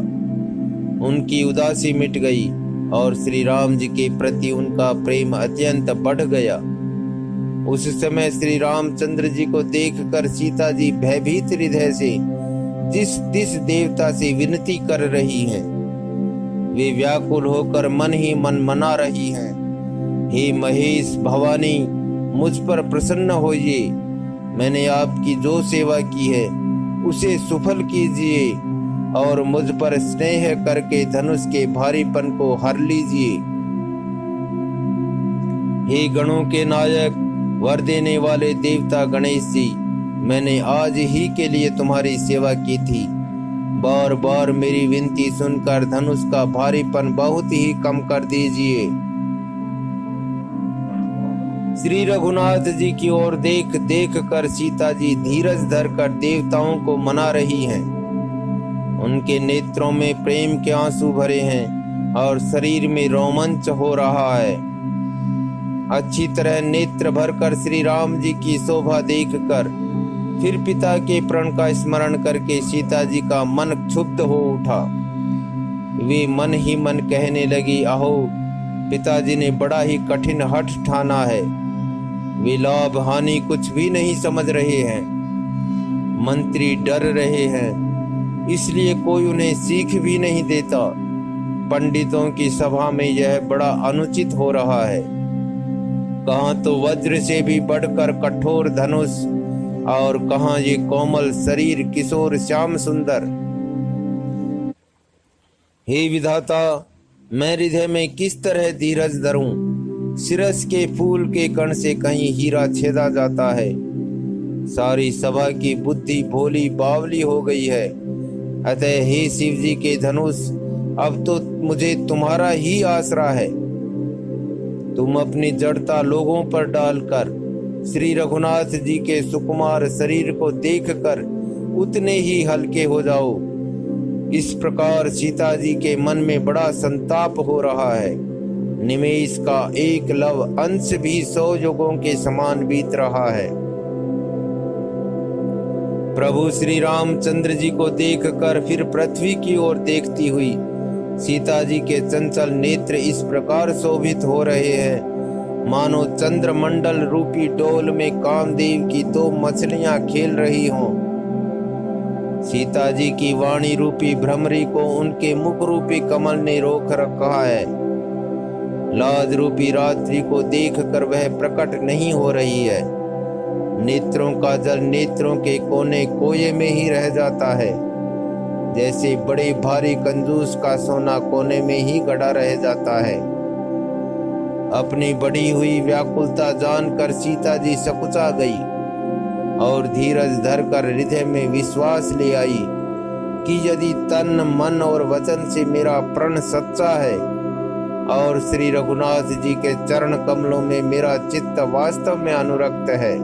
उनकी उदासी मिट गई और श्री राम जी के प्रति उनका प्रेम अत्यंत बढ़ गया। उस समय श्री रामचंद्र जी को देखकर सीता जी भयभीत हृदय से जिस देवता से विनती कर रही हैं, वे व्याकुल होकर मन ही मन मना रही हैं, हे महेश, भवानी, मुझ पर प्रसन्न होइए। मैंने आपकी जो सेवा की है उसे सुफल कीजिए और मुझ पर स्नेह करके धनुष के भारीपन को हर लीजिए। हे गणों के नायक, वर देने वाले देवता गणेश जी, मैंने आज ही के लिए तुम्हारी सेवा की थी। बार बार मेरी विनती सुनकर धनुष का भारीपन बहुत ही कम कर दीजिए। श्री रघुनाथ जी की ओर देख देख कर सीता जी धीरज धरकर देवताओं को मना रही हैं। उनके नेत्रों में प्रेम के आंसू भरे हैं और शरीर में रोमांच हो रहा है। अच्छी तरह नेत्र भरकर श्री राम जी की शोभा देखकर फिर पिता के प्रण का स्मरण करके सीता जी का मन क्षुब्ध हो उठा। वे मन ही मन कहने लगी, अहो, पिताजी ने बड़ा ही कठिन हठ ठाना है। वे लाभ हानि कुछ भी नहीं समझ रहे हैं। मंत्री डर रहे हैं, इसलिए कोई उन्हें सीख भी नहीं देता। पंडितों की सभा में यह बड़ा अनुचित हो रहा है। कहाँ तो वज्र से भी बढ़कर कठोर धनुष और कहाँ ये कोमल शरीर किशोर श्याम सुंदर। हे विधाता, मैं हृदय में किस तरह धीरज धरूं? सिरस के फूल के कण से कहीं हीरा छेदा जाता है। सारी सभा की बुद्धि भोली बावली हो गई है। अतः हे शिव जी के धनुष, अब तो मुझे तुम्हारा ही आसरा है। तुम अपनी जड़ता लोगों पर डालकर श्री रघुनाथ जी के सुकुमार शरीर को देखकर उतने ही हल्के हो जाओ। इस प्रकार सीता जी के मन में बड़ा संताप हो रहा है। निमेष का एक लव अंश भी 100 युगों के समान बीत रहा है। प्रभु श्री रामचंद्र जी को देखकर फिर पृथ्वी की ओर देखती हुई सीता जी के चंचल नेत्र इस प्रकार शोभित हो रहे हैं, मानो चंद्रमंडल रूपी डोल में कामदेव की 2 मछलियां खेल रही हों। सीता जी की वाणी रूपी भ्रमरी को उनके मुख रूपी कमल ने रोक रखा है। लाज रूपी रात्रि को देखकर वह प्रकट नहीं हो रही है। नेत्रों का जल नेत्रों के कोने कोये में ही रह जाता है, जैसे बड़े भारी कंजूस का सोना कोने में ही गड़ा रह जाता है। अपनी बढ़ी हुई व्याकुलता जानकर सीता जी सकुचा गई और धीरज धरकर हृदय में विश्वास ले आई कि यदि तन, मन और वचन से मेरा प्रण सच्चा है और श्री रघुनाथ जी के चरण कमलों में मेरा चित्त वास्तव में अनुरक्त है,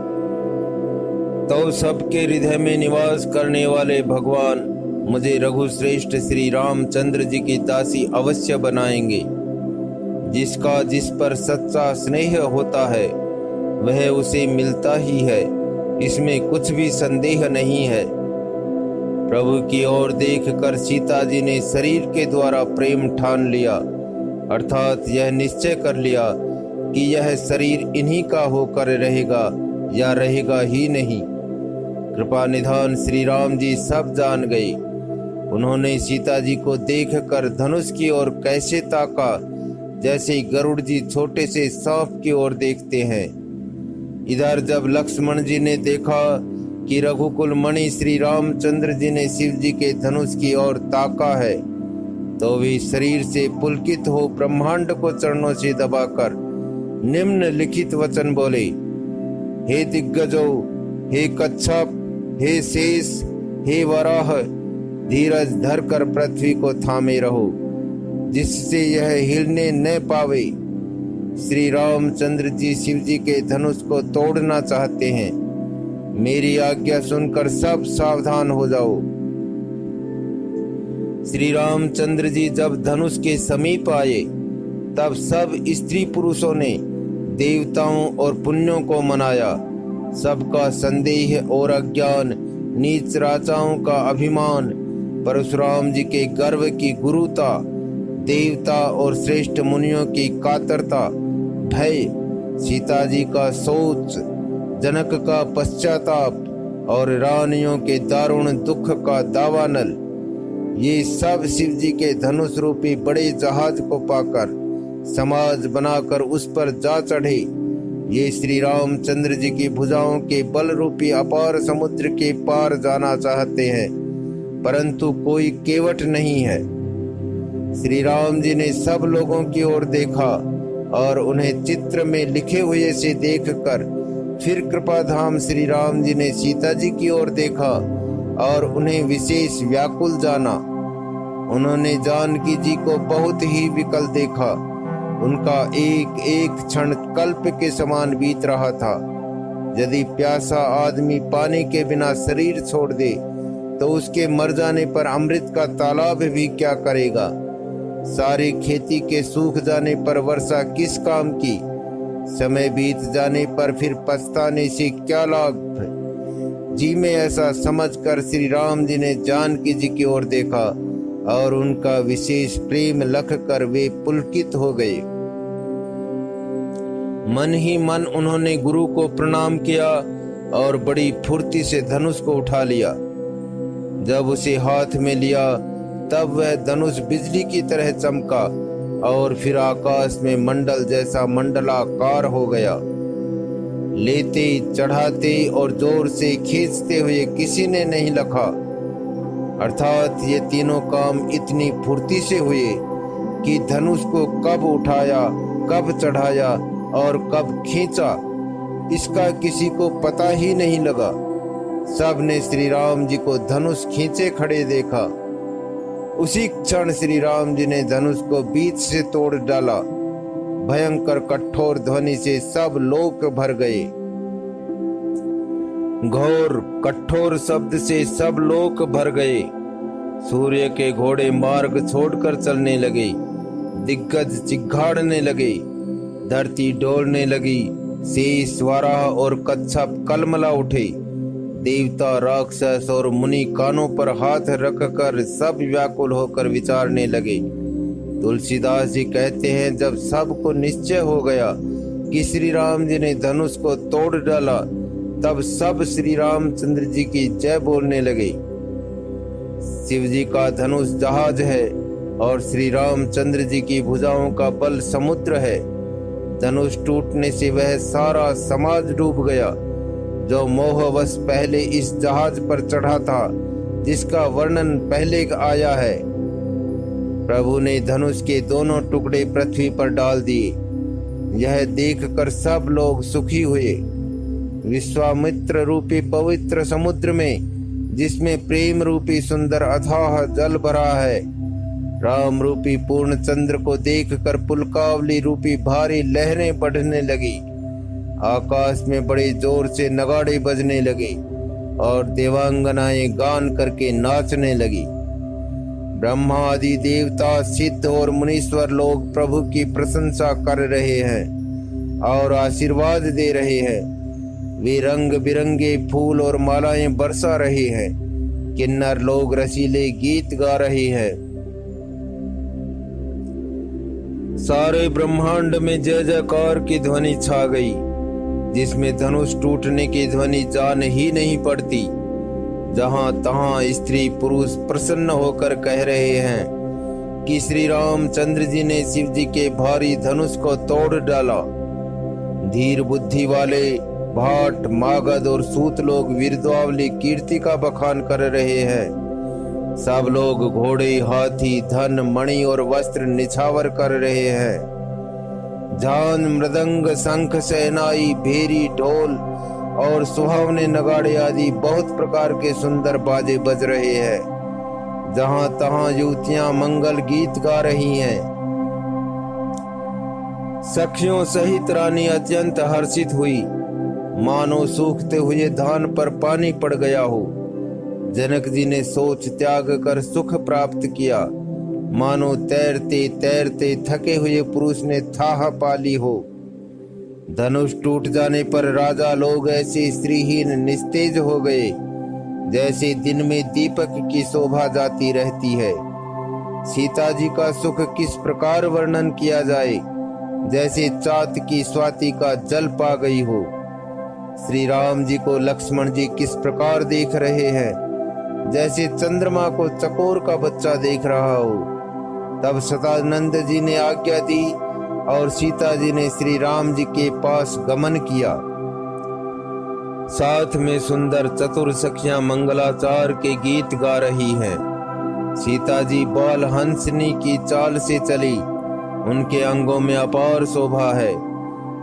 तो सबके हृदय में निवास करने वाले भगवान मुझे रघुश्रेष्ठ श्री रामचंद्र जी की दासी अवश्य बनाएंगे। जिसका जिस पर सच्चा स्नेह होता है वह उसे मिलता ही है, इसमें कुछ भी संदेह नहीं है। प्रभु की ओर देखकर सीता जी ने शरीर के द्वारा प्रेम ठान लिया, अर्थात यह निश्चय कर लिया कि यह शरीर इन्हीं का होकर रहेगा या रहेगा ही नहीं। कृपा निधान श्री राम जी सब जान गए। उन्होंने सीता जी को देखकर धनुष की ओर कैसे ताका, जैसे गरुड़ जी छोटे से सांप की ओर देखते हैं। इधर जब लक्ष्मण जी ने देखा कि रघुकुल मणि श्री रामचंद्र जी ने शिव जी के धनुष की ओर ताका है, तो वे शरीर से पुलकित हो ब्रह्मांड को चरणों से दबाकर निम्नलिखित वचन बोले। हे दिग्गजो, हे कच्छप, हे शेष, हे वराह, धीरज धरकर पृथ्वी को थामे रहो, जिससे यह हिलने न पावे। श्री रामचंद्र जी शिव जी के धनुष को तोड़ना चाहते हैं। मेरी आज्ञा सुनकर सब सावधान हो जाओ। श्री रामचंद्र जी जब धनुष के समीप आए, तब सब स्त्री पुरुषों ने देवताओं और पुण्यों को मनाया। सबका संदेह और अज्ञान, नीच राजाओं का अभिमान, परशुराम जी के गर्व की गुरुता, देवता और श्रेष्ठ मुनियों की कातरता, भय, सीता जी का सोच, जनक का पश्चाताप और रानियों के दारुण दुख का दावानल, ये सब शिव जी के धनुष रूपी बड़े जहाज को पाकर समाज बनाकर उस पर जा चढ़े। ये श्री रामचंद्र जी की भुजाओं के बल रूपी अपार समुद्र के पार जाना चाहते हैं, परंतु कोई केवट नहीं है। श्री राम जी ने सब लोगों की ओर देखा और उन्हें चित्र में लिखे हुए से देखकर फिर कृपा धाम श्री राम जी ने सीता जी की ओर देखा और उन्हें विशेष व्याकुल जाना। उन्होंने जानकी जी को बहुत ही विकल देखा। उनका एक एक क्षण कल्प के समान बीत रहा था। यदि प्यासा आदमी पानी के बिना शरीर छोड़ दे तो उसके मर जाने पर अमृत का तालाब भी क्या करेगा। सारी खेती के सूख जाने पर वर्षा किस काम की। समय बीत जाने पर फिर पछताने से क्या लाभ। जी में ऐसा समझकर श्री राम जी ने जानकी जी की ओर देखा और उनका विशेष प्रेम लख कर वे पुलकित हो गए। मन ही मन उन्होंने गुरु को प्रणाम किया और बड़ी फुर्ती से धनुष को उठा लिया। जब उसे हाथ में लिया तब वह धनुष बिजली की तरह चमका और फिर आकाश में मंडल जैसा मंडलाकार हो गया। लेते, चढ़ाते और जोर से खींचते हुए किसी ने नहीं लखा। अर्थात ये तीनों काम इतनी फुर्ती से हुए कि धनुष को कब उठाया, कब चढ़ाया और कब खींचा, इसका किसी को पता ही नहीं लगा। सब ने श्री राम जी को धनुष खींचे खड़े देखा। उसी क्षण श्री राम जी ने धनुष को बीच से तोड़ डाला। भयंकर कठोर ध्वनि से सब लोक भर गए। घोर कठोर शब्द से सब लोक भर गए। सूर्य के घोड़े मार्ग छोड़कर चलने लगे। दिग्गज चिघाड़ने लगे। धरती डोलने लगी। शेष, वराह और कच्छप कलमला उठे। देवता, राक्षस और मुनि कानों पर हाथ रखकर सब व्याकुल होकर विचारने लगे। तुलसीदास जी कहते हैं, जब सबको निश्चय हो गया कि श्री राम जी ने धनुष को तोड़ डाला, तब सब श्री रामचंद्र जी की जय बोलने लगे। शिव जी का धनुष जहाज है और श्री रामचंद्र जी की भुजाओं का बल समुद्र है। धनुष टूटने से वह सारा समाज डूब गया जो मोहवश पहले इस जहाज पर चढ़ा था, जिसका वर्णन पहले आया है। प्रभु ने धनुष के दोनों टुकड़े पृथ्वी पर डाल दिए। यह देखकर सब लोग सुखी हुए। विश्वामित्र रूपी पवित्र समुद्र में, जिसमें प्रेम रूपी सुंदर अथाह जल भरा है, राम रूपी पूर्ण चंद्र को देखकर पुलकावली रूपी भारी लहरें बढ़ने लगी। आकाश में बड़े जोर से नगाड़े बजने लगे और देवांगनाएं गान करके नाचने लगी। ब्रह्मा आदि देवता, सिद्ध और मुनीश्वर लोग प्रभु की प्रशंसा कर रहे हैं और आशीर्वाद दे रहे हैं। वे रंग बिरंगे फूल और मालाएं बरसा रहे हैं। किन्नर लोग रसीले गीत गा रहे हैं। सारे ब्रह्मांड में जय जयकार की ध्वनि छा गई, जिसमें धनुष टूटने की ध्वनि जान ही नहीं पड़ती। जहां तहां स्त्री पुरुष प्रसन्न होकर कह रहे हैं कि श्री रामचंद्र जी ने शिव जी के भारी धनुष को तोड़ डाला। धीर बुद्धि वाले भाट, मागध और सूत लोग वीरद्वावली कीर्ति का बखान कर रहे हैं। सब लोग घोड़े, हाथी, धन, मणि और वस्त्र निछावर कर रहे हैं। झान, मृदंग, शंख, शहनाई, भेरी, ढोल और सुहावने नगाड़े आदि बहुत प्रकार के सुंदर बाजे बज रहे हैं। जहां तहां युवतियां मंगल गीत गा रही हैं। सखियों सहित रानी अत्यंत हर्षित हुई, मानो सूखते हुए धान पर पानी पड़ गया हो। जनक जी ने सोच त्याग कर सुख प्राप्त किया, मानो तैरते तैरते थके हुए पुरुष ने थाह पाली हो। धनुष टूट जाने पर राजा लोग ऐसे स्त्रीहीन निस्तेज हो गए, जैसे दिन में दीपक की शोभा जाती रहती है। सीता जी का सुख किस प्रकार वर्णन किया जाए, जैसे चात की स्वाति का जल पा गई हो। श्री राम जी को लक्ष्मण जी किस प्रकार देख रहे हैं, जैसे चंद्रमा को चकोर का बच्चा देख रहा हो। तब सदानंद जी ने आज्ञा दी और सीता जी ने श्री राम जी के पास गमन किया। साथ में सुंदर चतुर सखियां मंगलाचार के गीत गा रही हैं। सीता जी बाल हंसनी की चाल से चली, उनके अंगों में अपार शोभा है।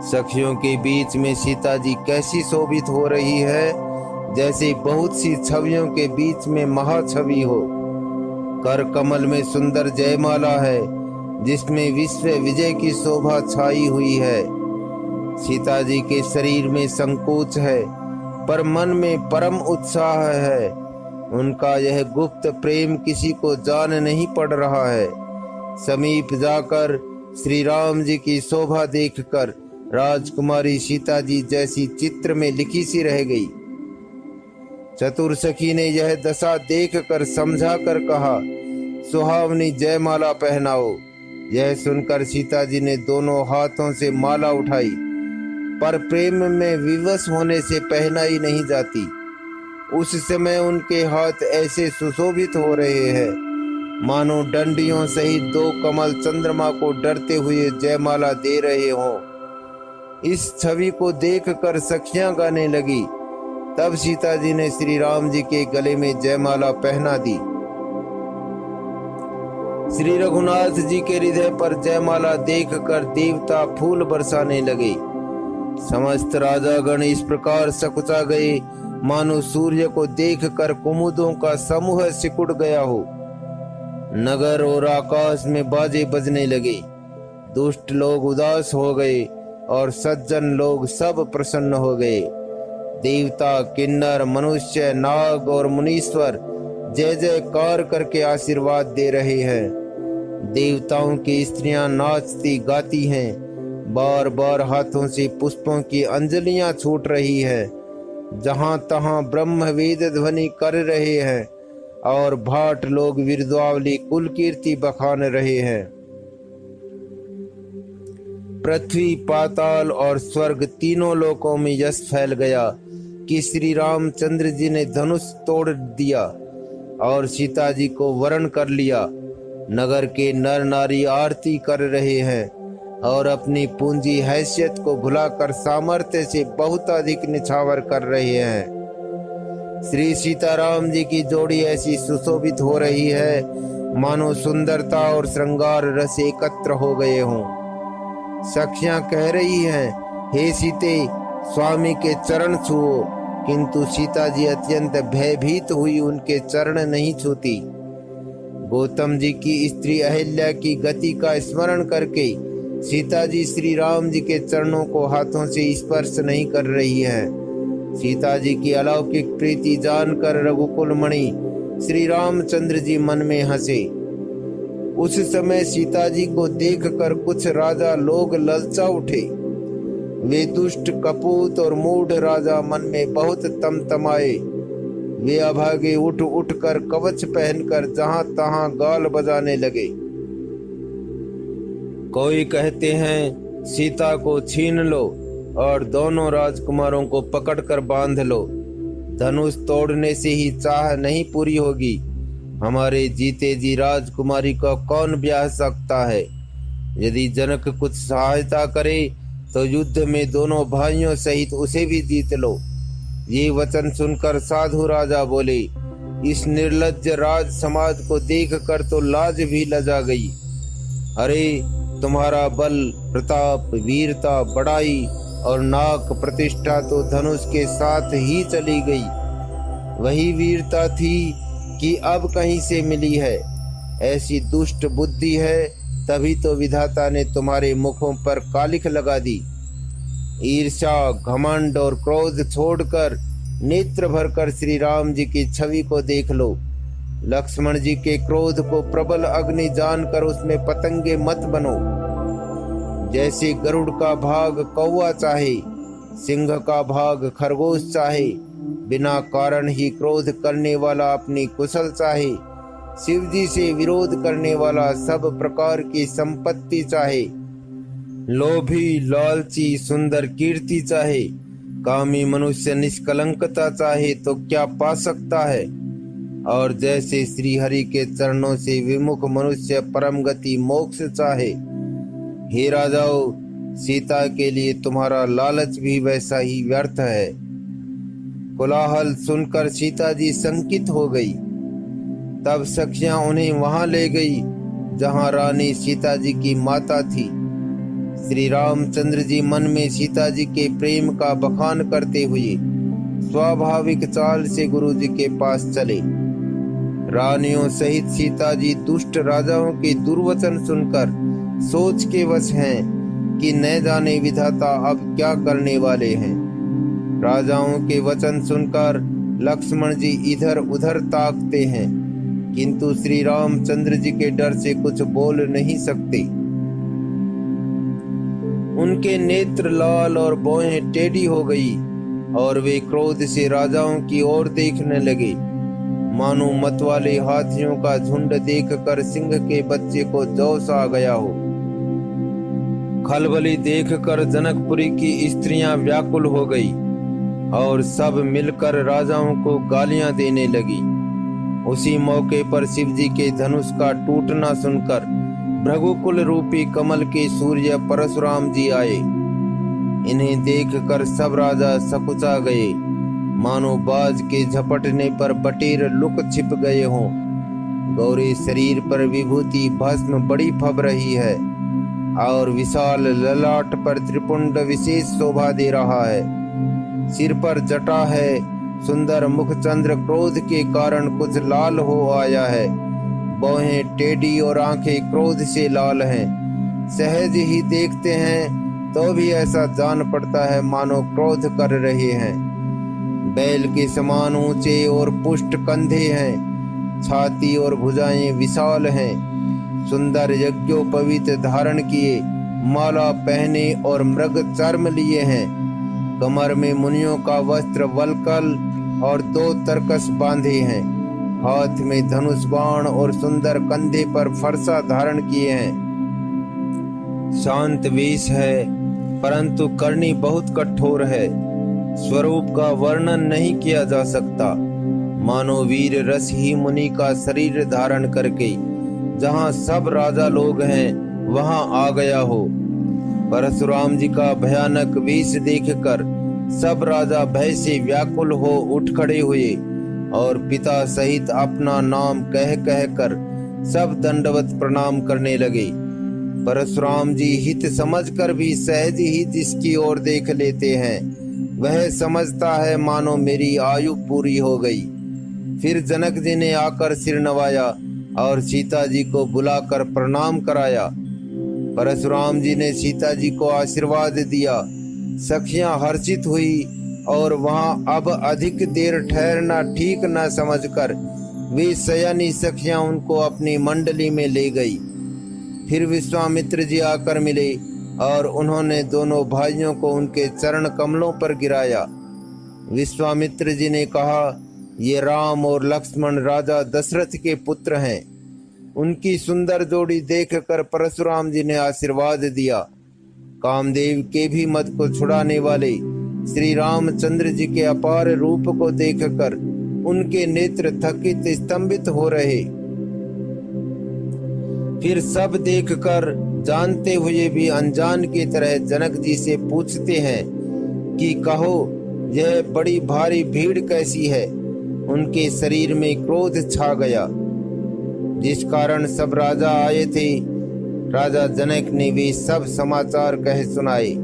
सखियों के बीच में सीता जी कैसी शोभित हो रही है, जैसे बहुत सी छवियों के बीच में महाछवि हो। कर कमल में सुंदर जयमाला है, जिसमें विश्व विजय की शोभा छाई हुई है। सीता जी के शरीर में संकोच है, पर मन में परम उत्साह है। उनका यह गुप्त प्रेम किसी को जान नहीं पड़ रहा है। समीप जाकर श्री राम जी की शोभा देखकर राजकुमारी सीता जी जैसी चित्र में लिखी सी रह गई। चतुर सखी ने यह दशा देखकर समझा कर कहा, सुहावनी जयमाला पहनाओ। यह सुनकर सीता जी ने दोनों हाथों से माला उठाई, पर प्रेम में विवश होने से पहनाई नहीं जाती। उस समय उनके हाथ ऐसे सुशोभित हो रहे हैं, मानो डंडियों सहित दो कमल चंद्रमा को डरते हुए जयमाला दे रहे हों। इस छवि को देखकर सखियां गाने लगी। तब सीता जी ने श्री राम जी के गले में जयमाला पहना दी। श्री रघुनाथ जी के हृदय पर जयमाला देखकर देवता फूल बरसाने लगे। समस्त राजागण इस प्रकार सकुचा गए, मानो सूर्य को देखकर कुमुदों का समूह सिकुड़ गया हो। नगर और आकाश में बाजे बजने लगे। दुष्ट लोग उदास हो गए और सज्जन लोग सब प्रसन्न हो गए। देवता, किन्नर, मनुष्य, नाग और मुनीश्वर जय जयकार करके आशीर्वाद दे रहे हैं। देवताओं की स्त्रियां नाचती गाती हैं, बार बार हाथों से पुष्पों की अंजलियां छूट रही है। जहां तहां ब्रह्म वेद ध्वनि कर रहे हैं और भाट लोग वीरद्वावली कुल कीर्ति बखान रहे हैं। पृथ्वी, पाताल और स्वर्ग तीनों लोकों में यश फैल गया कि श्री रामचंद्र जी ने धनुष तोड़ दिया और सीता जी को वरण कर लिया। नगर के नर नारी आरती कर रहे हैं और अपनी पूंजी हैसियत को भुलाकर सामर्थ्य से बहुत अधिक निछावर कर रहे हैं। श्री सीताराम जी की जोड़ी ऐसी सुशोभित हो रही है, मानो सुंदरता और श्रृंगार रस एकत्र हो गए हों। सखियां कह रही हैं, हे सीते, स्वामी के चरण छुओ, किंतु सीता जी अत्यंत भयभीत हुई उनके चरण नहीं छूती। गौतम जी की स्त्री अहिल्या की गति का स्मरण करके सीता जी श्री राम जी के चरणों को हाथों से स्पर्श नहीं कर रही है। सीता जी की अलौकिक प्रीति जानकर रघुकुल मणि श्री रामचंद्र जी मन में हंसे। उस समय सीता जी को देखकर कुछ राजा लोग ललचा उठे। वे दुष्ट, कपूत और मूढ़ राजा मन में बहुत तमतमाए। वे अभागे उठ उठ कर कवच पहनकर जहां तहां गाल बजाने लगे। कोई कहते हैं सीता को छीन लो और दोनों राजकुमारों को पकड़कर बांध लो, धनुष तोड़ने से ही चाह नहीं पूरी होगी। हमारे जीते जी राजकुमारी का कौन ब्याह सकता है? यदि जनक कुछ सहायता करे तो युद्ध में दोनों भाइयों सहित उसे भी जीत लो। ये वचन सुनकर साधु राजा बोले, इस निर्लज्ज राज समाज को देखकर तो लाज भी लजा गई। अरे तुम्हारा बल, प्रताप, वीरता, बड़ाई और नाक प्रतिष्ठा तो धनुष के साथ ही चली गई। वही वीरता थी कि अब कहीं से मिली है। ऐसी दुष्ट बुद्धि है, तभी तो विधाता ने तुम्हारे मुखों पर कालिख लगा दी। ईर्ष्या, घमंड और क्रोध छोड़कर नेत्र भरकर श्री राम जी की छवि को देख लो। लक्ष्मण जी के क्रोध को प्रबल अग्नि जानकर उसमें पतंगे मत बनो। जैसे गरुड़ का भाग कौवा चाहे, सिंह का भाग खरगोश चाहे, बिना कारण ही क्रोध करने वाला अपनी कुशल चाहे, शिव जी से विरोध करने वाला सब प्रकार की संपत्ति चाहे, लोभी, लालची, सुंदर कीर्ति चाहे, कामी मनुष्य निष्कलंकता चाहे तो क्या पा सकता है? और जैसे श्री हरि के चरणों से विमुख मनुष्य परम गति मोक्ष चाहे। हे राजाओं, सीता के लिए तुम्हारा लालच भी वैसा ही व्यर्थ है। कोलाहल सुनकर सीता जी संकित हो गई। तब सखियां उन्हें वहां ले गई जहां रानी सीता जी की माता थी। श्री रामचंद्र जी मन में सीता जी के प्रेम का बखान करते हुए स्वाभाविक चाल से गुरु जी के पास चले। रानियों सहित सीता जी दुष्ट राजाओं के दुर्वचन सुनकर सोच के वश हैं कि न जाने विधाता अब क्या करने वाले हैं। राजाओं के वचन सुनकर लक्ष्मण जी इधर उधर ताकते हैं, किंतु श्री रामचंद्र जी के डर से कुछ बोल नहीं सकते। उनके नेत्र लाल और भौहें टेढ़ी हो गई और वे क्रोध से राजाओं की ओर देखने लगे, मानो मतवाले हाथियों का झुंड देखकर सिंह के बच्चे को जोश आ गया हो। खलबली देखकर जनकपुरी की स्त्रियां व्याकुल हो गई और सब मिलकर राजाओं को गालियां देने लगी। उसी मौके पर शिव जी के धनुष का टूटना सुनकर भृगुकुल रूपी कमल के सूर्य परशुराम जी आए। इन्हें देखकर सब राजा सकुचा गए, मानो बाज के झपटने पर बटेर लुक छिप गए हों। गौरी शरीर पर विभूति भस्म बड़ी फब रही है और विशाल ललाट पर त्रिपुंड विशेष शोभा दे रहा है। सिर पर जटा है, सुंदर मुख चंद्र क्रोध के कारण कुछ लाल हो आया है। भौहें टेढ़ी और आंखें क्रोध से लाल हैं। सहज ही देखते हैं तो भी ऐसा जान पड़ता है मानो क्रोध कर रहे हैं। बैल के समान ऊंचे और पुष्ट कंधे हैं, छाती और भुजाएं विशाल हैं। सुंदर यज्ञोपवीत धारण किए, माला पहने और मृग चर्म लिए हैं। कमर में मुनियों का वस्त्र वलकल और 2 तरकस बांधे हैं। हाथ में धनुष बाण और सुंदर कंधे पर फरसा धारण किए हैं। शांत वेश है, परंतु करनी बहुत कठोर है। स्वरूप का वर्णन नहीं किया जा सकता, मानो वीर रस ही मुनि का शरीर धारण करके जहाँ सब राजा लोग हैं वहां आ गया हो। परशुराम जी का भयानक वेश देखकर सब राजा भय से व्याकुल हो उठ खड़े हुए और पिता सहित अपना नाम कह कह कर सब दंडवत प्रणाम करने लगे। परशुराम जी हित समझकर भी सहज ही जिसकी ओर देख लेते हैं वह समझता है मानो मेरी आयु पूरी हो गई। फिर जनक जी ने आकर सिर नवाया और सीता जी को बुलाकर प्रणाम कराया। परशुराम जी ने सीता जी को आशीर्वाद दिया। सखियां हर्षित हुई और वहां अब अधिक देर ठहरना ठीक न समझकर वे सयानी सखियां उनको अपनी मंडली में ले गई। फिर विश्वामित्र जी आकर मिले और उन्होंने दोनों भाइयों को उनके चरण कमलों पर गिराया। विश्वामित्र जी ने कहा, ये राम और लक्ष्मण राजा दशरथ के पुत्र हैं। उनकी सुंदर जोड़ी देखकर परशुराम जी ने आशीर्वाद दिया। कामदेव के भी मत को छुड़ाने वाले श्री रामचंद्र जी के अपार रूप को देखकर उनके नेत्र थकित स्तंभित हो रहे। फिर सब देखकर जानते हुए भी अनजान की तरह जनक जी से पूछते हैं कि कहो, यह बड़ी भारी भीड़ कैसी है। उनके शरीर में क्रोध छा गया, जिस कारण सब राजा आए थे। राजा जनक ने वे सब समाचार कह सुनाए।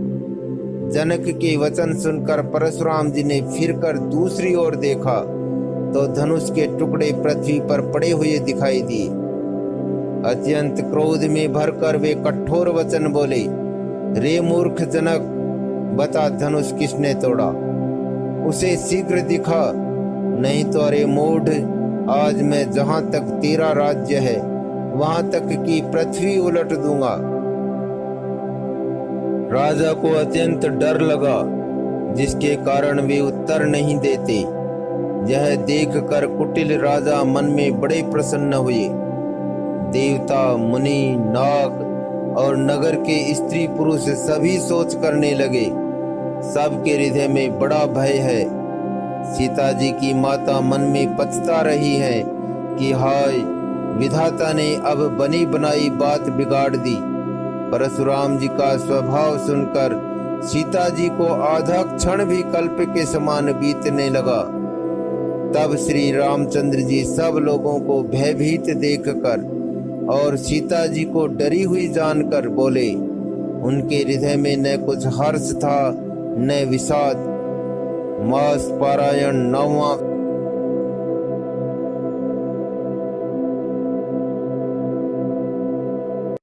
जनक के वचन सुनकर परशुराम जी ने फिरकर दूसरी ओर देखा तो धनुष के टुकड़े पृथ्वी पर पड़े हुए दिखाई दिए। अत्यंत क्रोध में भरकर वे कठोर वचन बोले, रे मूर्ख जनक, बता धनुष किसने तोड़ा, उसे शीघ्र दिखा, नहीं तो अरे मूढ़, आज मैं जहां तक तेरा राज्य है वहां तक की पृथ्वी उलट दूंगा। राजा को अत्यंत डर लगा, जिसके कारण वे उत्तर नहीं देते। यह देखकर कुटिल राजा मन में बड़े प्रसन्न हुए। देवता, मुनि, नाग और नगर के स्त्री पुरुष सभी सोच करने लगे, सबके हृदय में बड़ा भय है। सीता जी की माता मन में पछता रही है कि हाय, विधाता ने अब बनी बनाई बात बिगाड़ दी। परशुराम जी का स्वभाव सुनकर सीता जी को आधा क्षण भी कल्प के समान बीतने लगा। तब श्री रामचंद्र जी सब लोगों को भयभीत देखकर और सीता जी को डरी हुई जानकर बोले। उनके हृदय में न कुछ हर्ष था न विषाद। मास पारायण 9वां।